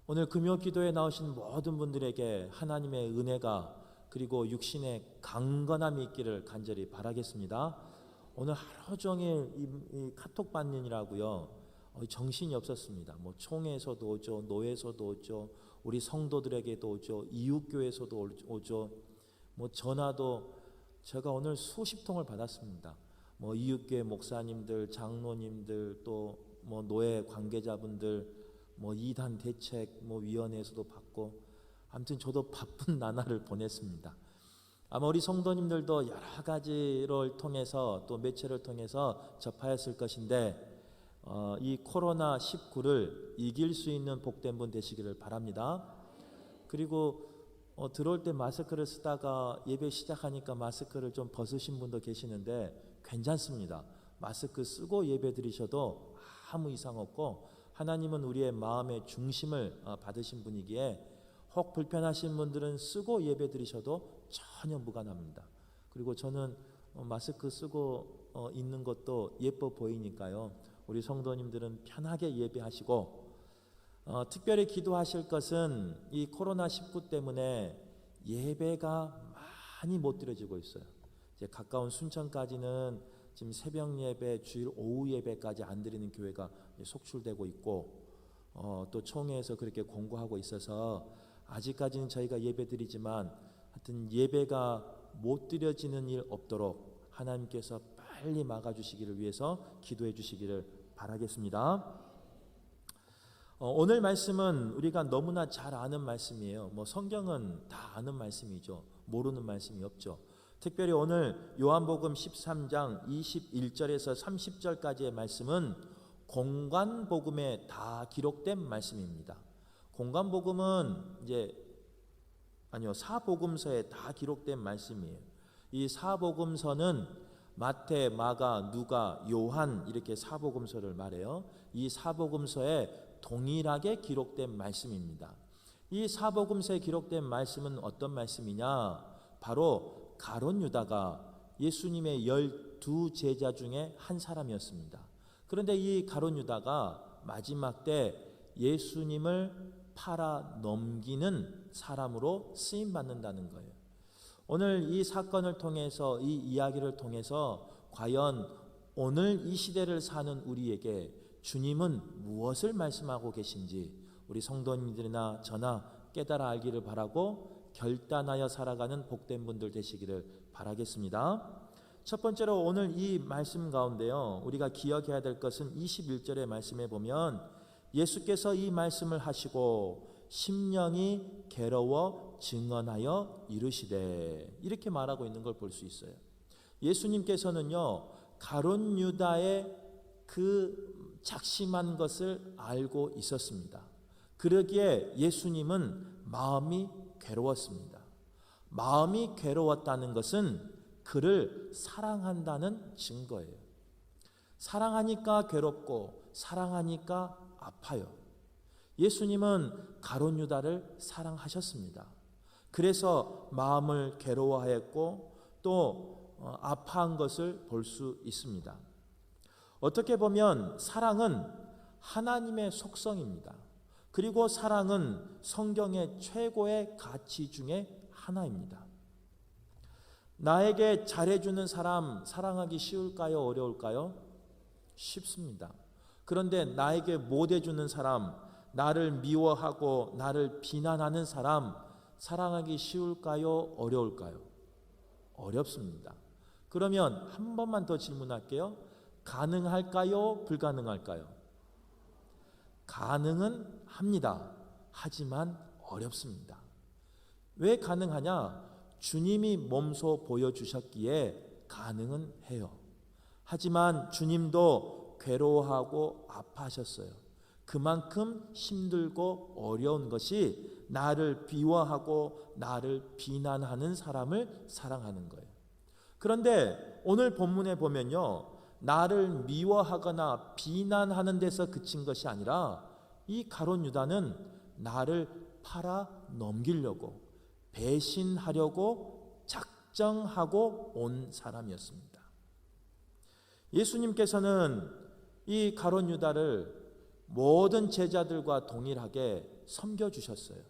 오늘 금요 기도에 나오신 모든 분들에게 하나님의 은혜가 그리고 육신의 강건함이 있기를 간절히 바라겠습니다. 오늘 하루 종일 이 카톡 받느라고요 정신이 없었습니다. 뭐 총회에서도 오죠, 노회에서도 오죠, 우리 성도들에게도 오죠, 이웃교회에서도 오죠. 뭐 전화도 제가 오늘 수십 통을 받았습니다. 뭐 이웃교회 목사님들, 장로님들, 또 뭐 노회 관계자분들, 뭐 이단 대책 뭐 위원회에서도 받고, 아무튼 저도 바쁜 나날을 보냈습니다. 아마 우리 성도님들도 여러 가지를 통해서 또 매체를 통해서 접하였을 것인데 이 코로나19를 이길 수 있는 복된 분 되시기를 바랍니다. 그리고 들어올 때 마스크를 쓰다가 예배 시작하니까 마스크를 좀 벗으신 분도 계시는데 괜찮습니다. 마스크 쓰고 예배 드리셔도 아무 이상 없고, 하나님은 우리의 마음의 중심을 받으신 분이기에 혹 불편하신 분들은 쓰고 예배 드리셔도 전혀 무관합니다. 그리고 저는 마스크 쓰고 있는 것도 예뻐 보이니까요, 우리 성도님들은 편하게 예배하시고, 특별히 기도하실 것은 이 코로나19 때문에 예배가 많이 못 드려지고 있어요. 이제 가까운 순천까지는 지금 새벽 예배, 주일 오후 예배까지 안 드리는 교회가 속출되고 있고, 또 총회에서 그렇게 공고하고 있어서 아직까지는 저희가 예배 드리지만 하여튼 예배가 못 드려지는 일 없도록 하나님께서 빨리 막아주시기를 위해서 기도해 주시기를 바라겠습니다. 오늘 말씀은 우리가 너무나 잘 아는 말씀이에요. 뭐 성경은 다 아는 말씀이죠. 모르는 말씀이 없죠. 특별히 오늘 요한복음 13장 21절에서 30절까지의 말씀은 공관복음에 다 기록된 말씀입니다. 공관복음은 사복음서에 다 기록된 말씀이에요. 이 사복음서는 마태, 마가, 누가, 요한 이렇게 사복음서를 말해요. 이 사복음서에 동일하게 기록된 말씀입니다. 이 사복음서에 기록된 말씀은 어떤 말씀이냐? 바로 가룟 유다가 예수님의 12 제자 중에 한 사람이었습니다. 그런데 이 가룟 유다가 마지막 때 예수님을 팔아 넘기는 사람으로 쓰임 받는다는 거예요. 오늘 이 사건을 통해서, 이 이야기를 통해서 과연 오늘 이 시대를 사는 우리에게 주님은 무엇을 말씀하고 계신지 우리 성도님들이나 저나 깨달아 알기를 바라고 결단하여 살아가는 복된 분들 되시기를 바라겠습니다. 첫 번째로 오늘 이 말씀 가운데요, 우리가 기억해야 될 것은 21절의 말씀에 보면 예수께서 이 말씀을 하시고 심령이 괴로워 증언하여 이르시되, 이렇게 말하고 있는 걸 볼 수 있어요. 예수님께서는요, 가룟 유다의 그 작심한 것을 알고 있었습니다. 그러기에 예수님은 마음이 괴로웠습니다. 마음이 괴로웠다는 것은 그를 사랑한다는 증거예요. 사랑하니까 괴롭고 사랑하니까 아파요. 예수님은 가룟 유다를 사랑하셨습니다. 그래서 마음을 괴로워하였고 또 아파한 것을 볼 수 있습니다. 어떻게 보면 사랑은 하나님의 속성입니다. 그리고 사랑은 성경의 최고의 가치 중에 하나입니다. 나에게 잘해주는 사람 사랑하기 쉬울까요? 어려울까요? 쉽습니다. 그런데 나에게 못해주는 사람, 나를 미워하고 나를 비난하는 사람 사랑하기 쉬울까요? 어려울까요? 어렵습니다. 그러면 한 번만 더 질문할게요. 가능할까요? 불가능할까요? 가능은 합니다. 하지만 어렵습니다. 왜 가능하냐? 주님이 몸소 보여주셨기에 가능은 해요. 하지만 주님도 괴로워하고 아파하셨어요. 그만큼 힘들고 어려운 것이 나를 비워하고 나를 비난하는 사람을 사랑하는 거예요. 그런데 오늘 본문에 보면요, 나를 미워하거나 비난하는 데서 그친 것이 아니라 이 가룟 유다는 나를 팔아 넘기려고 배신하려고 작정하고 온 사람이었습니다. 예수님께서는 이 가룟 유다를 모든 제자들과 동일하게 섬겨 주셨어요.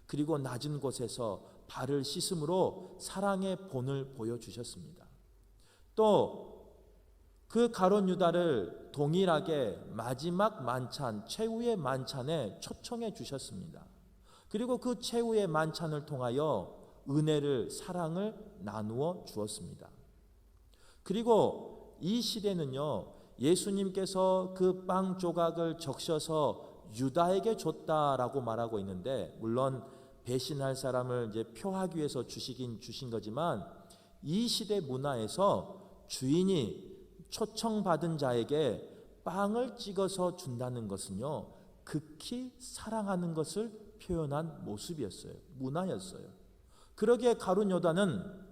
그리고 낮은 곳에서 발을 씻음으로 사랑의 본을 보여주셨습니다. 또 그 가룟 유다를 동일하게 마지막 만찬, 최후의 만찬에 초청해 주셨습니다. 그리고 그 최후의 만찬을 통하여 은혜를, 사랑을 나누어 주었습니다. 그리고 이 시대는요, 예수님께서 그 빵 조각을 적셔서 유다에게 줬다라고 말하고 있는데, 물론 배신할 사람을 이제 표하기 위해서 주신 거지만, 이 시대 문화에서 주인이 초청받은 자에게 빵을 찍어서 준다는 것은요, 극히 사랑하는 것을 표현한 모습이었어요. 문화였어요. 그러기에 가룟 유다는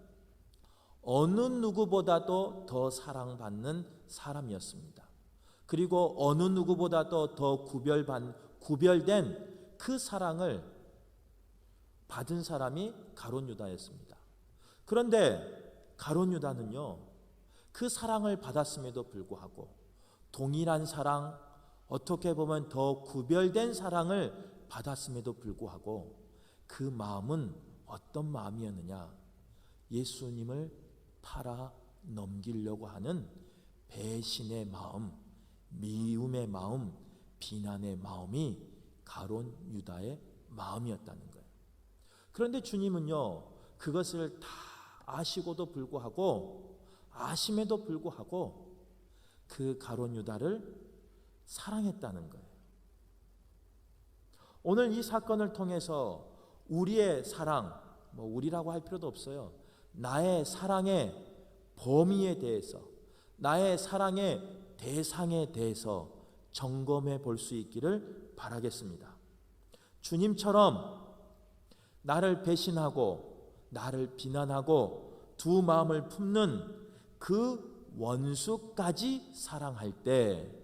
어느 누구보다도 더 사랑받는 사람이었습니다. 그리고 어느 누구보다도 더 구별된 그 사랑을 받은 사람이 가룟 유다였습니다. 그런데 가룟 유다는요, 그 사랑을 받았음에도 불구하고 동일한 사랑, 어떻게 보면 더 구별된 사랑을 받았음에도 불구하고 그 마음은 어떤 마음이었느냐? 예수님을 팔아 넘기려고 하는 배신의 마음, 미움의 마음, 비난의 마음이 가룟 유다의 마음이었다는 거예요. 그런데 주님은요, 그것을 다 아시고도 불구하고, 아심에도 불구하고 그 가룟 유다를 사랑했다는 거예요. 오늘 이 사건을 통해서 우리의 사랑, 우리라고 할 필요도 없어요. 나의 사랑의 범위에 대해서, 나의 사랑의 대상에 대해서 점검해 볼 수 있기를 바라겠습니다. 주님처럼 나를 배신하고 나를 비난하고 두 마음을 품는 그 원수까지 사랑할 때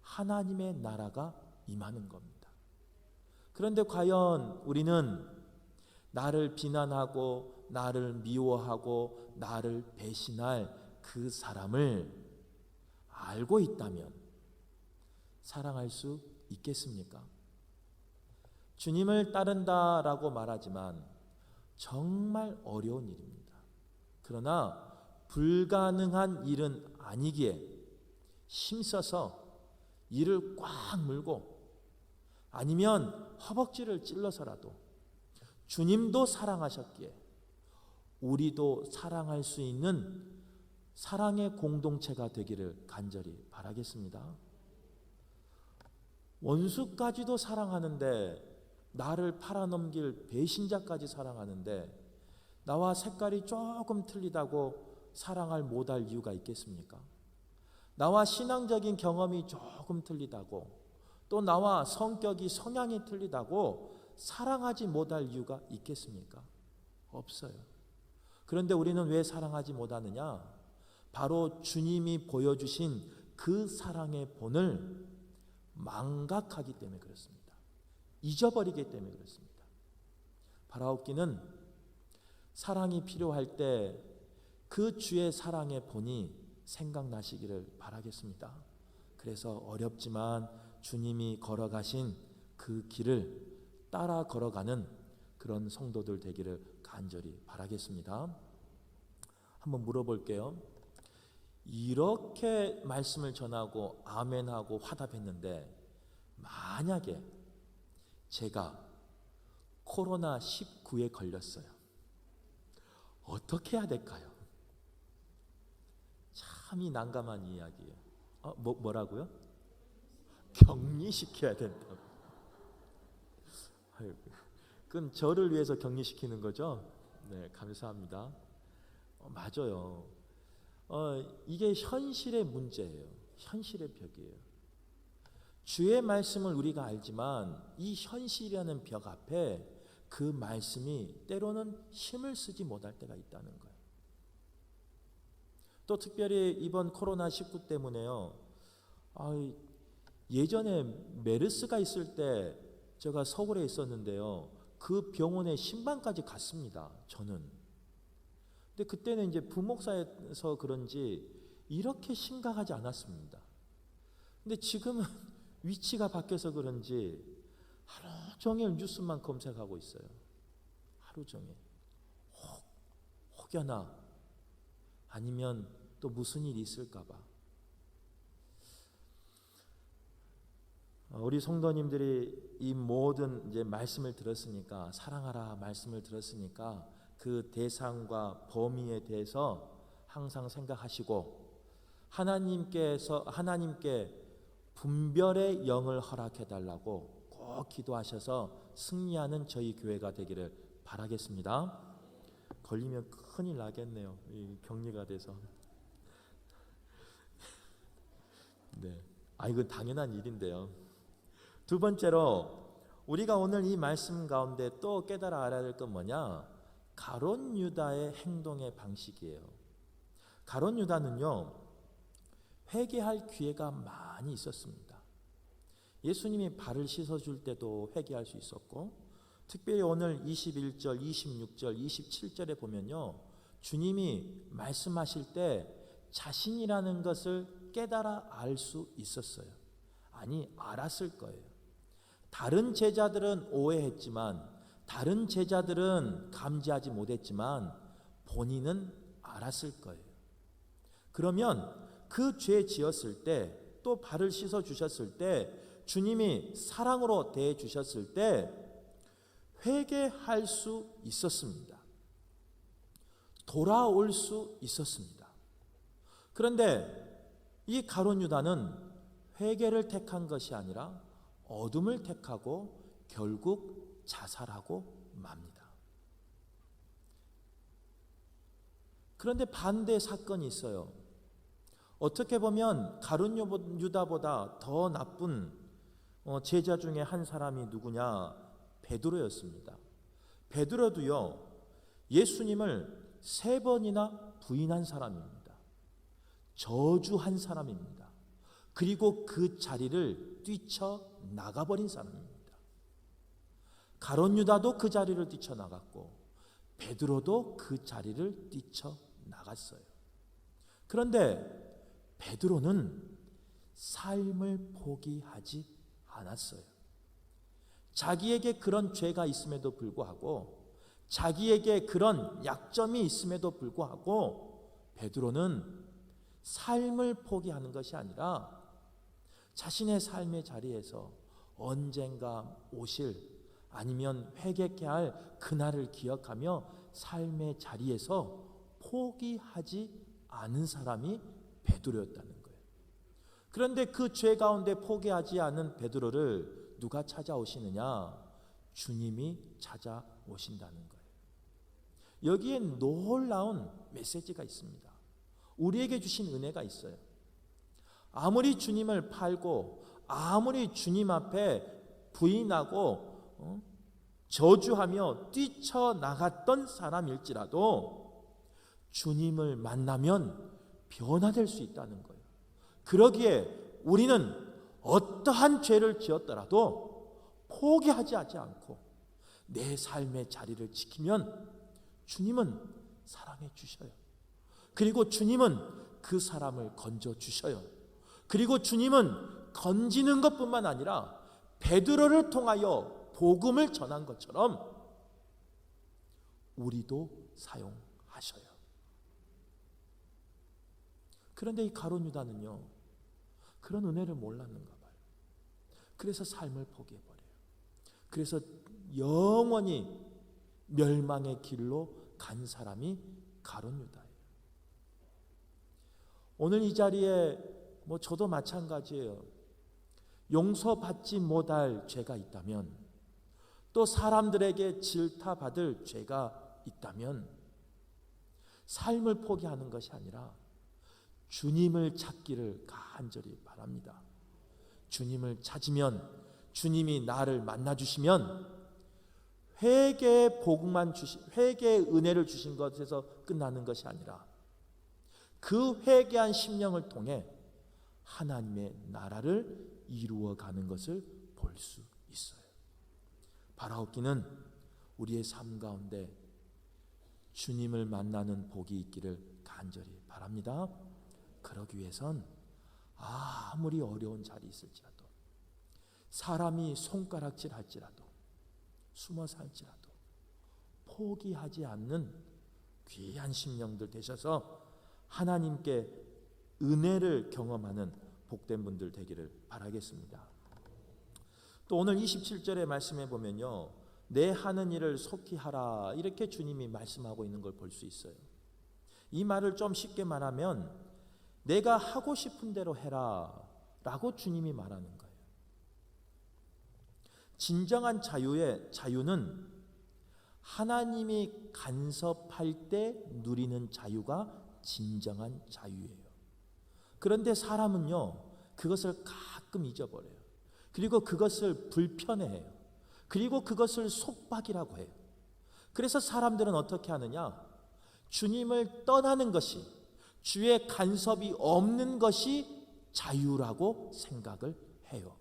하나님의 나라가 임하는 겁니다. 그런데 과연 우리는 나를 비난하고 나를 미워하고 나를 배신할 그 사람을 알고 있다면 사랑할 수 있겠습니까? 주님을 따른다라고 말하지만 정말 어려운 일입니다. 그러나 불가능한 일은 아니기에 힘써서 이를 꽉 물고, 아니면 허벅지를 찔러서라도 주님도 사랑하셨기에 우리도 사랑할 수 있는 사랑의 공동체가 되기를 간절히 바라겠습니다. 원수까지도 사랑하는데, 나를 팔아넘길 배신자까지 사랑하는데, 나와 색깔이 조금 틀리다고 사랑을 못할 이유가 있겠습니까? 나와 신앙적인 경험이 조금 틀리다고, 또 나와 성향이 틀리다고 사랑하지 못할 이유가 있겠습니까? 없어요. 그런데 우리는 왜 사랑하지 못하느냐? 바로 주님이 보여주신 그 사랑의 본을 망각하기 때문에 그렇습니다. 잊어버리기 때문에 그렇습니다. 바라옵기는 사랑이 필요할 때 그 주의 사랑의 본이 생각나시기를 바라겠습니다. 그래서 어렵지만 주님이 걸어가신 그 길을 따라 걸어가는 그런 성도들 되기를 간절히 바라겠습니다. 한번 물어볼게요. 이렇게 말씀을 전하고 아멘하고 화답했는데, 만약에 제가 코로나19에 걸렸어요. 어떻게 해야 될까요? 참이 난감한 이야기예요. 뭐라고요? 격리시켜야 된다고. 그건 저를 위해서 격리시키는 거죠? 네, 감사합니다. 맞아요. 이게 현실의 문제예요. 현실의 벽이에요. 주의 말씀을 우리가 알지만 이 현실이라는 벽 앞에 그 말씀이 때로는 힘을 쓰지 못할 때가 있다는 거예요. 또 특별히 이번 코로나19 때문에요. 예전에 메르스가 있을 때 제가 서울에 있었는데요. 그 병원에 신방까지 갔습니다. 저는. 근데 그때는 이제 부목사에서 그런지 이렇게 심각하지 않았습니다. 근데 지금은 위치가 바뀌어서 그런지 하루 종일 뉴스만 검색하고 있어요. 하루 종일. 혹여나 아니면 또 무슨 일이 있을까 봐. 우리 성도님들이 이 모든 이제 말씀을 들었으니까, 사랑하라 말씀을 들었으니까 그 대상과 범위에 대해서 항상 생각하시고, 하나님께 분별의 영을 허락해 달라고 꼭 기도하셔서 승리하는 저희 교회가 되기를 바라겠습니다. 걸리면 큰일 나겠네요. 이 격리가 돼서. 네. 이건 당연한 일인데요. 두 번째로 우리가 오늘 이 말씀 가운데 또 깨달아 알아야 될 건 뭐냐? 가룟 유다의 행동의 방식이에요. 가룟 유다는요, 회개할 기회가 많이 있었습니다. 예수님이 발을 씻어줄 때도 회개할 수 있었고, 특별히 오늘 21절, 26절, 27절에 보면요, 주님이 말씀하실 때 자신이라는 것을 깨달아 알 수 있었어요. 아니, 알았을 거예요. 다른 제자들은 오해했지만, 다른 제자들은 감지하지 못했지만 본인은 알았을 거예요. 그러면 그 죄 지었을 때, 또 발을 씻어 주셨을 때, 주님이 사랑으로 대해 주셨을 때 회개할 수 있었습니다. 돌아올 수 있었습니다. 그런데 이 가룟 유다는 회개를 택한 것이 아니라 어둠을 택하고 결국 자살하고 맙니다. 그런데 반대 사건이 있어요. 어떻게 보면 가룟 유다보다 더 나쁜 제자 중에 한 사람이 누구냐? 베드로였습니다. 베드로도요, 예수님을 3번이나 부인한 사람입니다. 저주한 사람입니다. 그리고 그 자리를 뛰쳐나가버린 사람입니다. 가룟 유다도 그 자리를 뛰쳐나갔고 베드로도 그 자리를 뛰쳐나갔어요. 그런데 베드로는 삶을 포기하지 않았어요. 자기에게 그런 죄가 있음에도 불구하고, 자기에게 그런 약점이 있음에도 불구하고 베드로는 삶을 포기하는 것이 아니라 자신의 삶의 자리에서 언젠가 오실, 아니면 회개케 할 그날을 기억하며 삶의 자리에서 포기하지 않은 사람이 베드로였다는 거예요. 그런데 그 죄 가운데 포기하지 않은 베드로를 누가 찾아오시느냐? 주님이 찾아오신다는 거예요. 여기에 놀라운 메시지가 있습니다. 우리에게 주신 은혜가 있어요. 아무리 주님을 팔고, 아무리 주님 앞에 부인하고 저주하며 뛰쳐나갔던 사람일지라도 주님을 만나면 변화될 수 있다는 거예요. 그러기에 우리는 어떠한 죄를 지었더라도 포기하지 않고 내 삶의 자리를 지키면 주님은 사랑해 주셔요. 그리고 주님은 그 사람을 건져 주셔요. 그리고 주님은 건지는 것뿐만 아니라 베드로를 통하여 복음을 전한 것처럼 우리도 사용하셔요. 그런데 이 가룟 유다는요, 그런 은혜를 몰랐는가 봐요. 그래서 삶을 포기해버려요. 그래서 영원히 멸망의 길로 간 사람이 가룟 유다예요. 오늘 이 자리에 저도 마찬가지예요. 용서받지 못할 죄가 있다면, 또 사람들에게 질타받을 죄가 있다면 삶을 포기하는 것이 아니라 주님을 찾기를 간절히 바랍니다. 주님을 찾으면, 주님이 나를 만나 주시면 회개의 복만 회개의 은혜를 주신 것에서 끝나는 것이 아니라 그 회개한 심령을 통해 하나님의 나라를 이루어가는 것을 볼 수 있어요. 바라옵기는 우리의 삶 가운데 주님을 만나는 복이 있기를 간절히 바랍니다. 그러기 위해선 아무리 어려운 자리 있을지라도, 사람이 손가락질 할지라도 숨어 살지라도 포기하지 않는 귀한 심령들 되셔서 하나님께 은혜를 경험하는 복된 분들 되기를 바라겠습니다. 또 오늘 27절의 말씀에 보면요, 내 하는 일을 속히 하라, 이렇게 주님이 말씀하고 있는 걸 볼 수 있어요. 이 말을 좀 쉽게 말하면 내가 하고 싶은 대로 해라 라고 주님이 말하는 거예요. 진정한 자유는 하나님이 간섭할 때 누리는 자유가 진정한 자유예요. 그런데 사람은요, 그것을 가끔 잊어버려요. 그리고 그것을 불편해해요. 그리고 그것을 속박이라고 해요. 그래서 사람들은 어떻게 하느냐? 주님을 떠나는 것이, 주의 간섭이 없는 것이 자유라고 생각을 해요.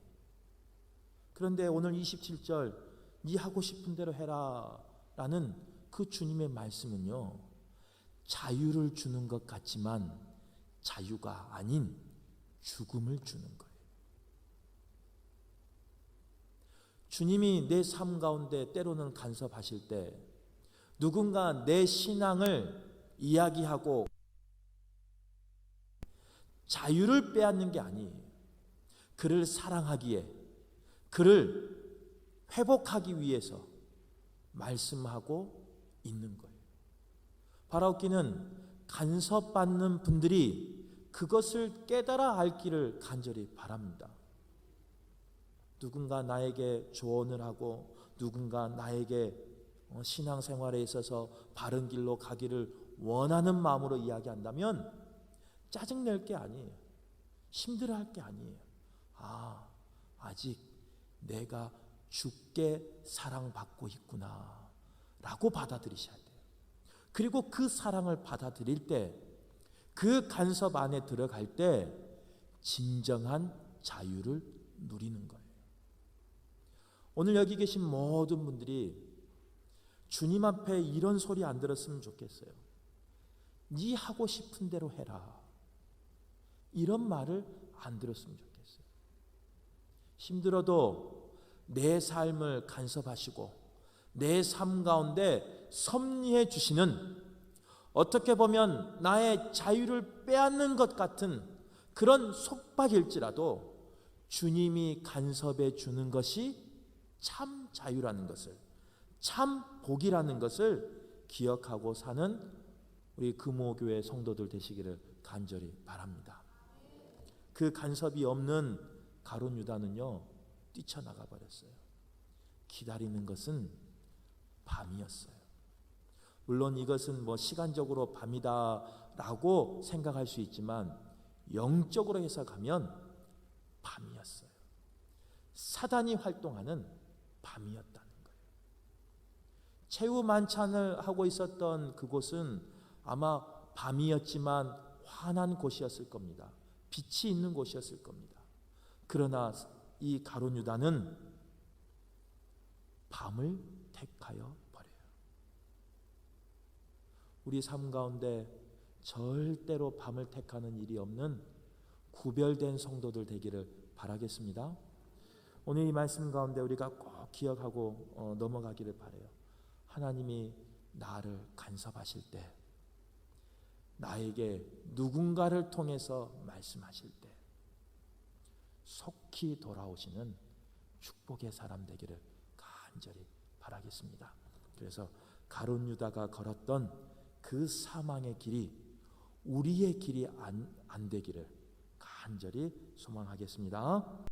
그런데 오늘 27절 네 하고 싶은 대로 해라 라는 그 주님의 말씀은요, 자유를 주는 것 같지만 자유가 아닌 죽음을 주는 거예요. 주님이 내 삶 가운데 때로는 간섭하실 때 누군가 내 신앙을 이야기하고 자유를 빼앗는 게 아니에요. 그를 사랑하기에, 그를 회복하기 위해서 말씀하고 있는 거예요. 바라옵기는 간섭받는 분들이 그것을 깨달아 알기를 간절히 바랍니다. 누군가 나에게 조언을 하고 누군가 나에게 신앙생활에 있어서 바른 길로 가기를 원하는 마음으로 이야기한다면 짜증낼 게 아니에요. 힘들어할 게 아니에요. 아직 내가 주께 사랑받고 있구나 라고 받아들이셔야 돼요. 그리고 그 사랑을 받아들일 때, 그 간섭 안에 들어갈 때 진정한 자유를 누리는 거예요. 오늘 여기 계신 모든 분들이 주님 앞에 이런 소리 안 들었으면 좋겠어요. 네 하고 싶은 대로 해라, 이런 말을 안 들었으면 좋겠어요. 힘들어도 내 삶을 간섭하시고 내 삶 가운데 섭리해 주시는, 어떻게 보면 나의 자유를 빼앗는 것 같은 그런 속박일지라도 주님이 간섭해 주는 것이 참 자유라는 것을, 참 복이라는 것을 기억하고 사는 우리 금호교회 성도들 되시기를 간절히 바랍니다. 그 간섭이 없는 가룟 유다는요, 뛰쳐나가 버렸어요. 기다리는 것은 밤이었어요. 물론 이것은 시간적으로 밤이다라고 생각할 수 있지만 영적으로 해석하면 밤이었어요. 사단이 활동하는 밤이었다는 거예요. 최후 만찬을 하고 있었던 그곳은 아마 밤이었지만 환한 곳이었을 겁니다. 빛이 있는 곳이었을 겁니다. 그러나 이 가룟 유다는 밤을 택하여 버려요. 우리 삶 가운데 절대로 밤을 택하는 일이 없는 구별된 성도들 되기를 바라겠습니다. 오늘 이 말씀 가운데 우리가 꼭 기억하고 넘어가기를 바라요. 하나님이 나를 간섭하실 때, 나에게 누군가를 통해서 말씀하실 때 속히 돌아오시는 축복의 사람 되기를 간절히 바라겠습니다. 그래서 가룟 유다가 걸었던 그 사망의 길이 우리의 길이 안 되기를 간절히 소망하겠습니다.